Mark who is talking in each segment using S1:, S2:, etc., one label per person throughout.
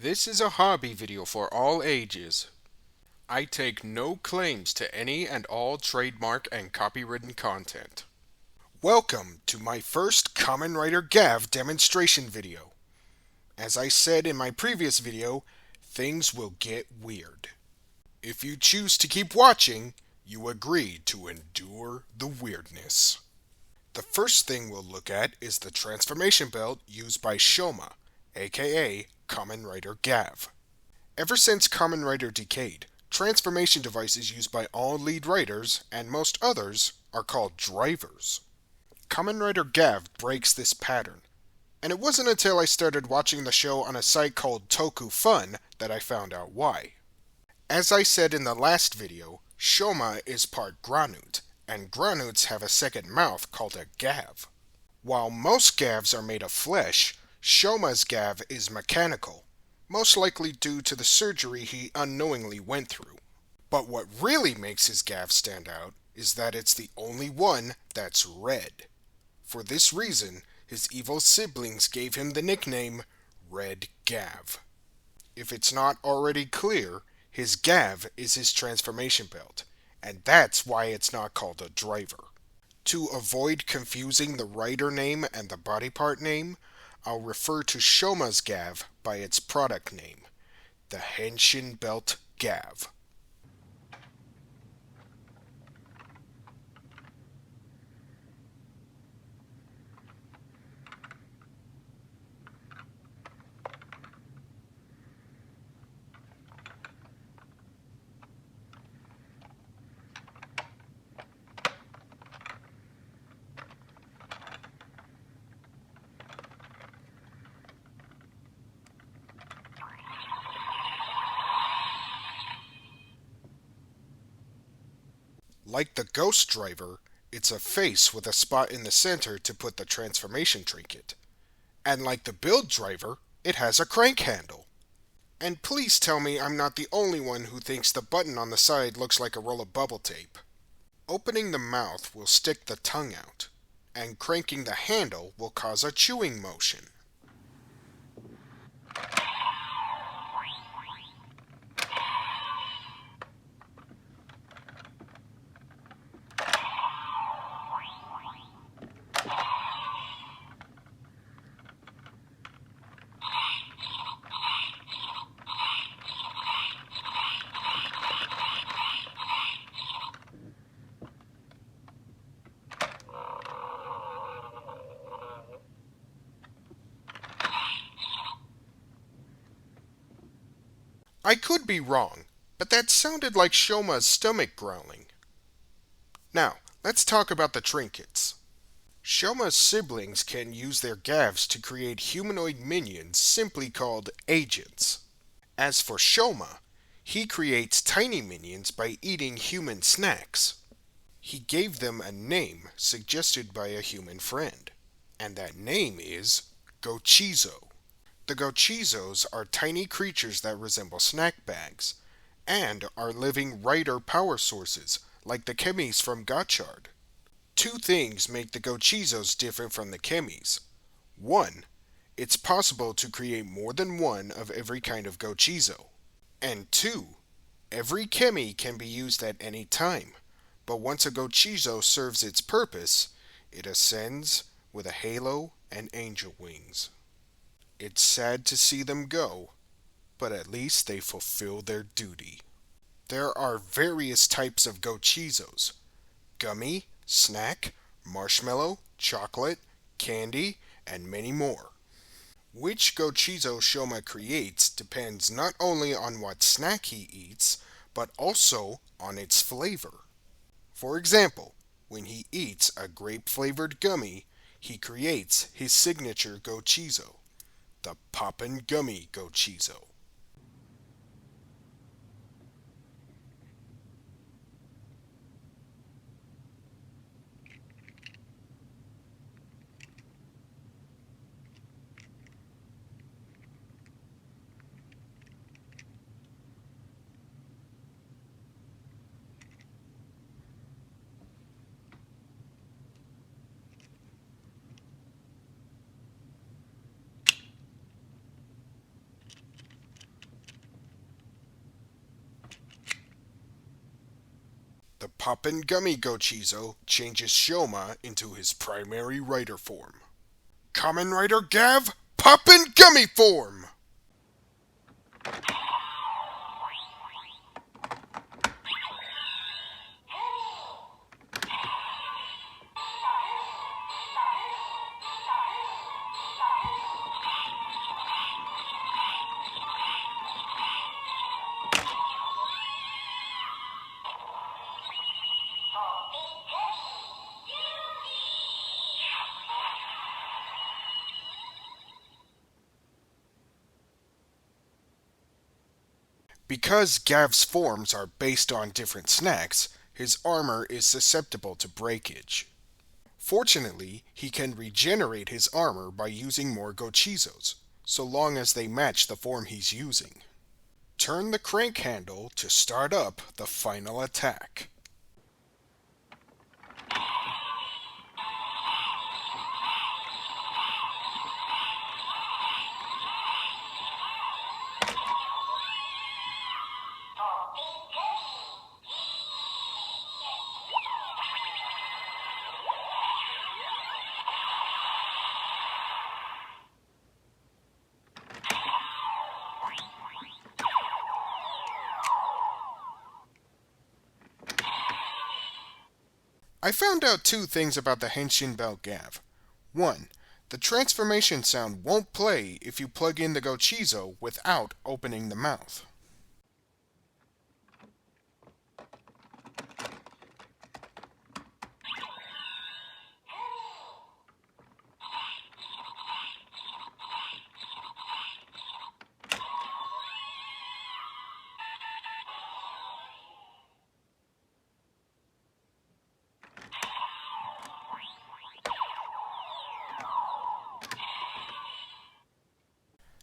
S1: This is a hobby video for all ages. I take no claims to any and all trademark and copywritten content. Welcome to my first Kamen Rider Gavv demonstration video. As I said in my previous video, things will get weird. If you choose to keep watching, you agree to endure the weirdness. The first thing we'll look at is the transformation belt used by Shoma, aka Kamen Rider Gavv. Ever since Kamen Rider Decade, transformation devices used by all lead writers, and most others, are called drivers. Kamen Rider Gavv breaks this pattern, and it wasn't until I started watching the show on a site called Toku Fun that I found out why. As I said in the last video, Shoma is part Granut, and Granuts have a second mouth called a Gavv. While most Gavvs are made of flesh, Shoma's Gavv is mechanical, most likely due to the surgery he unknowingly went through. But what really makes his Gavv stand out is that it's the only one that's red. For this reason, his evil siblings gave him the nickname Red Gavv. If it's not already clear, his Gavv is his transformation belt, and that's why it's not called a driver. To avoid confusing the rider name and the body part name, I'll refer to Shoma's Gavv by its product name, the Henshin Belt Gavv. Like the Ghost Driver, it's a face with a spot in the center to put the transformation trinket. And like the Build Driver, it has a crank handle. And please tell me I'm not the only one who thinks the button on the side looks like a roll of bubble tape. Opening the mouth will stick the tongue out, and cranking the handle will cause a chewing motion. I could be wrong, but that sounded like Shoma's stomach growling. Now, let's talk about the trinkets. Shoma's siblings can use their Gavvs to create humanoid minions simply called agents. As for Shoma, he creates tiny minions by eating human snacks. He gave them a name suggested by a human friend, and that name is Gochizo. The Gochizos are tiny creatures that resemble snack bags, and are living rider power sources, like the Chemys from Gotchard. Two things make the Gochizos different from the Chemys. One, it's possible to create more than one of every kind of Gochizo. And two, every Chemy can be used at any time, but once a Gochizo serves its purpose, it ascends with a halo and angel wings. It's sad to see them go, but at least they fulfill their duty. There are various types of Gochizos: gummy, snack, marshmallow, chocolate, candy, and many more. Which Gochizo Shoma creates depends not only on what snack he eats, but also on its flavor. For example, when he eats a grape-flavored gummy, he creates his signature Gochizo, the Poppingummy Gochizo. Poppingummy Gochizo changes Shoma into his primary rider form. Kamen Rider Gavv, Poppingummy form! Because Gavv's forms are based on different snacks, his armor is susceptible to breakage. Fortunately, he can regenerate his armor by using more Gochizos, so long as they match the form he's using. Turn the crank handle to start up the final attack. I found out two things about the Henshin belt Gavv. 1. The transformation sound won't play if you plug in the Gochizo without opening the mouth.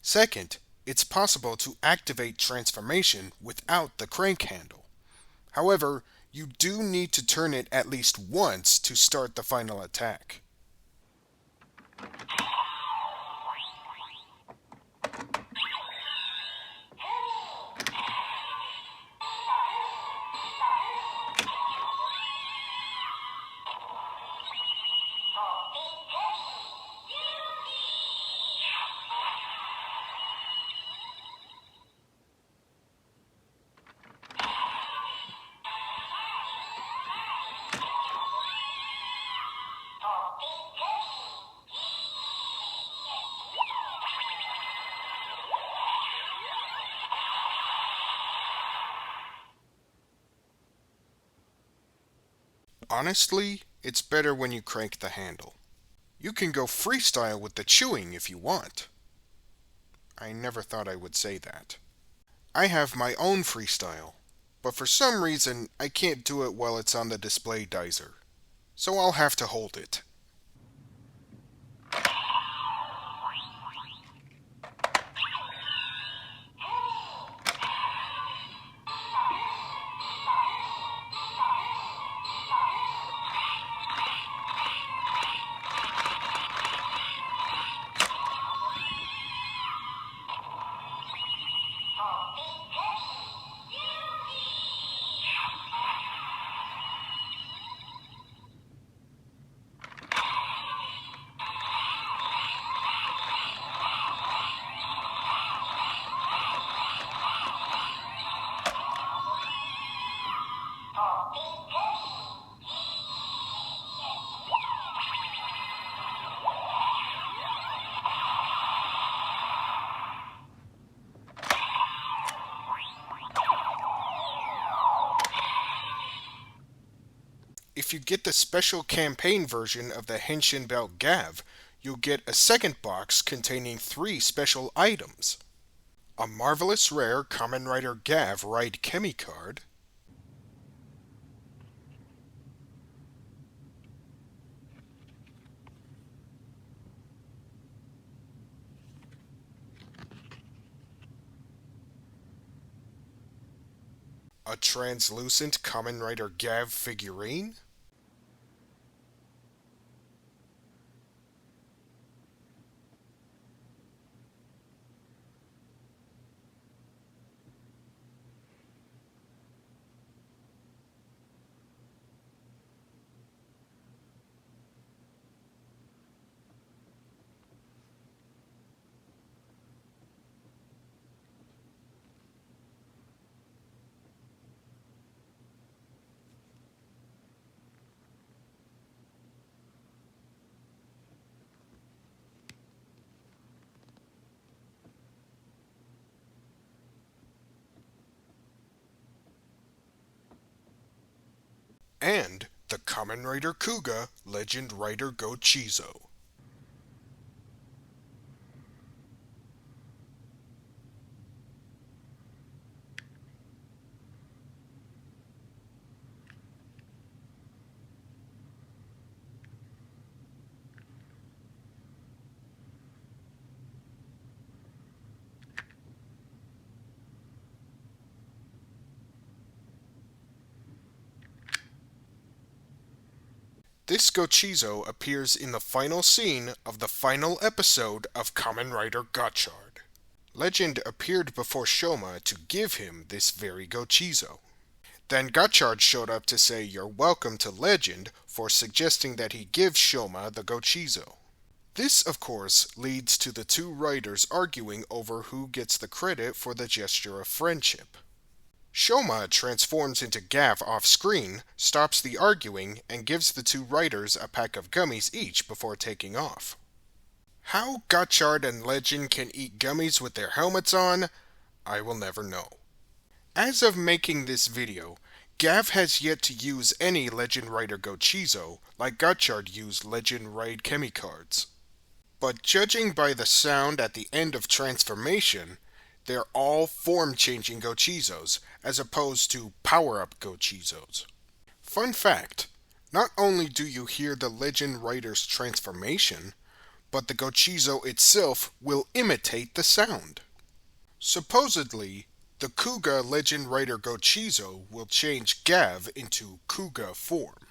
S1: Second, it's possible to activate transformation without the crank handle. However, you do need to turn it at least once to start the final attack. Honestly, it's better when you crank the handle. You can go freestyle with the chewing if you want. I never thought I would say that. I have my own freestyle, but for some reason I can't do it while it's on the display dicer, so I'll have to hold it. If you get the special campaign version of the Henshin belt Gavv, you'll get a second box containing 3 special items. A marvelous rare Kamen Rider Gavv Ride Chemy card, a translucent Kamen Rider Gavv figurine, and the Kamen Rider Kuuga Legend Rider Gochizo. This Gochizo appears in the final scene of the final episode of Kamen Rider Gotchard. Legend appeared before Shoma to give him this very Gochizo. Then Gotchard showed up to say you're welcome to Legend for suggesting that he give Shoma the Gochizo. This, of course, leads to the two writers arguing over who gets the credit for the gesture of friendship. Shoma transforms into Gavv off-screen, stops the arguing, and gives the two writers a pack of gummies each before taking off. How Gotchard and Legend can eat gummies with their helmets on, I will never know. As of making this video, Gavv has yet to use any Legend Rider Gochizo like Gotchard used Legend Raid Chemy cards. But judging by the sound at the end of transformation, they're all form-changing Gochizos, as opposed to power-up Gochizos. Fun fact, not only do you hear the Legend Rider's transformation, but the Gochizo itself will imitate the sound. Supposedly, the Kuuga Legend Rider Gochizo will change Gavv into Kuuga form.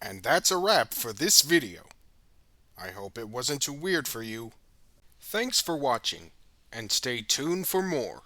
S1: And that's a wrap for this video. I hope it wasn't too weird for you. Thanks for watching, and stay tuned for more.